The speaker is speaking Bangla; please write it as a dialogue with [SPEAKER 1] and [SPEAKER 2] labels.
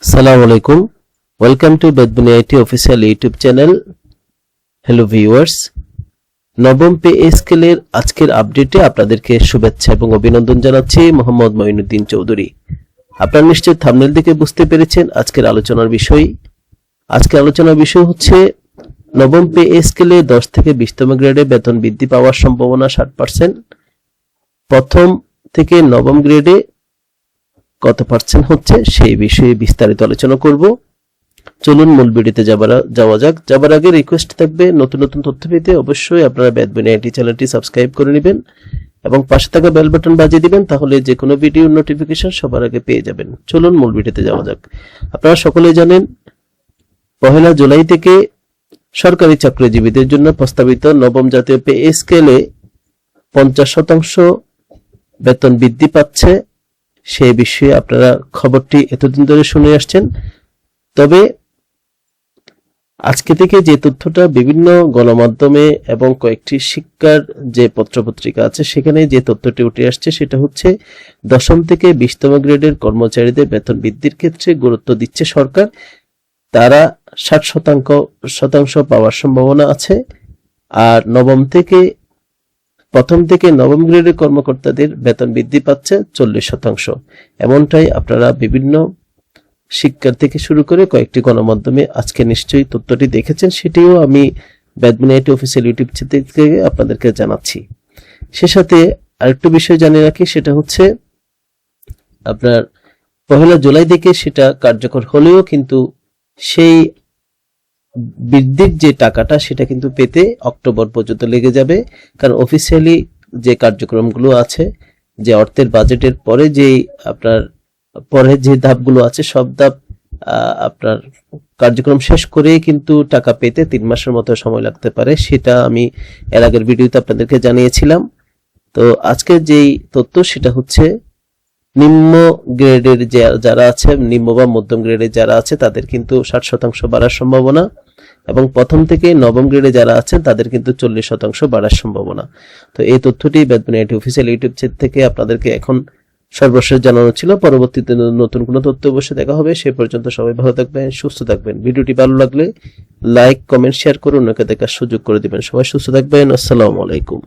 [SPEAKER 1] আসসালামু আলাইকুম, welcome to Bedbuni IT official YouTube channel. Hello viewers, নবম পে স্কেলের আজকের আপডেটে আপনাদেরকে শুভেচ্ছা এবং অভিনন্দন জানাচ্ছি। মোহাম্মদ মঈনুদ্দিন চৌধুরী। আপনারা নিশ্চয়ই থাম্বনেল দেখে বুঝতে পেরেছেন আজকের আলোচনার বিষয়। আজকের আলোচনার বিষয় হচ্ছে নবম পে স্কেলে 10 থেকে 20তম গ্রেডে বেতন বৃদ্ধি পাওয়ার সম্ভাবনা 60%। প্রথম থেকে নবম গ্রেডে কত পার্সেন্ট হচ্ছে সেই বিষয়ে বিস্তারিত আলোচনা করব। চলুন মূল ভিডিওতে যাওয়া যাক। যাবার আগে রিকোয়েস্ট থাকবে, নতুন নতুন তথ্য পেতে অবশ্যই আপনারা বেদবুনি আইটি চ্যানেলটি সাবস্ক্রাইব করে নেবেন এবং পাশে থাকা বেল বাটন বাজিয়ে দিবেন, তাহলে যে কোনো ভিডিওর নোটিফিকেশন সবার আগে পেয়ে যাবেন। চলুন মূল ভিডিওতে যাওয়া যাক। আপনারা সকলেই জানেন 1 জুলাই থেকে সরকারি চাকরিজীবীদের জন্য প্রস্তাবিত নবম জাতীয় পে স্কেলে 50% বেতন বৃদ্ধি পাচ্ছে। সেই বিষয়ে আপনারা খবরটি এতদিন ধরে শুনে আসছেন। তবে আজকে থেকে যে তথ্যটা বিভিন্ন গণমাধ্যমে এবং কয়েকটি শিক্ষার যে পত্রপত্রিকা আছে সেখানে যে তথ্যটি উঠে আসছে সেটা হচ্ছে 10ম থেকে 20তম গ্রেডের কর্মচারীদের বেতন বৃদ্ধির ক্ষেত্রে গুরুত্ব দিচ্ছে সরকার। তারা 60% পাওয়ার সম্ভাবনা আছে। আর প্রথম থেকে নবম গ্রেডের কর্মকর্তাদের বেতন বৃদ্ধি পাচ্ছে 40%। এমনটাই আপনারা বিভিন্ন শিক্ষার থেকে শুরু করে কয়েকটি গণমাধ্যমে আজকে নিশ্চয়ই তথ্যটি দেখেছেন, সেটিও আমি বেদবুনি আইটি অফিসিয়াল ইউটিউব চ্যানেল থেকে আপনাদেরকে জানাচ্ছি। সে সাথে আরেকটু বিষয় জানিয়ে রাখি, সেটা হচ্ছে আপনার 1 জুলাই থেকে সেটা কার্যকর হলেও কিন্তু সেই বৃদ্ধির যে টাকাটা সেটা কিন্তু পেতে অক্টোবর পর্যন্ত লেগে যাবে। কারণ অফিসিয়ালি যে কার্যক্রমগুলো আছে, যে অর্থের বাজেটের পরে যে ধাপগুলো আছে সব ধাপ আপনার কার্যক্রম শেষ করেই কিন্তু টাকা পেতে 3 মাসের মতো সময় লাগতে পারে। সেটা আমি এর আগের ভিডিওতে আপনাদেরকে জানিয়েছিলাম। তো আজকে যেই তথ্য সেটা হচ্ছে নিম্ন গ্রেডের যারা আছে, নিম্ন বা মধ্যম গ্রেডের যারা আছে তাদের কিন্তু 60% বাড়ার সম্ভাবনা, এবং প্রথম থেকে নবম গ্রেডে যারা আছেন তাদের কিন্তু 40% বাড়ার সম্ভাবনা। তো এই তথ্যটি বেদবুনি আইটি অফিসিয়াল ইউটিউব চ্যানেল থেকে আপনাদেরকে এখন সর্বশেষ জানানো ছিল। পরবর্তীতে নতুন কোনো তথ্য অবশ্যই দেখা হবে। সে পর্যন্ত সবাই ভালো থাকবেন, সুস্থ থাকবেন। ভিডিওটি ভালো লাগলে লাইক, কমেন্ট, শেয়ার করুন, অন্যকে দেখার সুযোগ করে দিবেন। সবাই সুস্থ থাকবেন। আসসালামু আলাইকুম।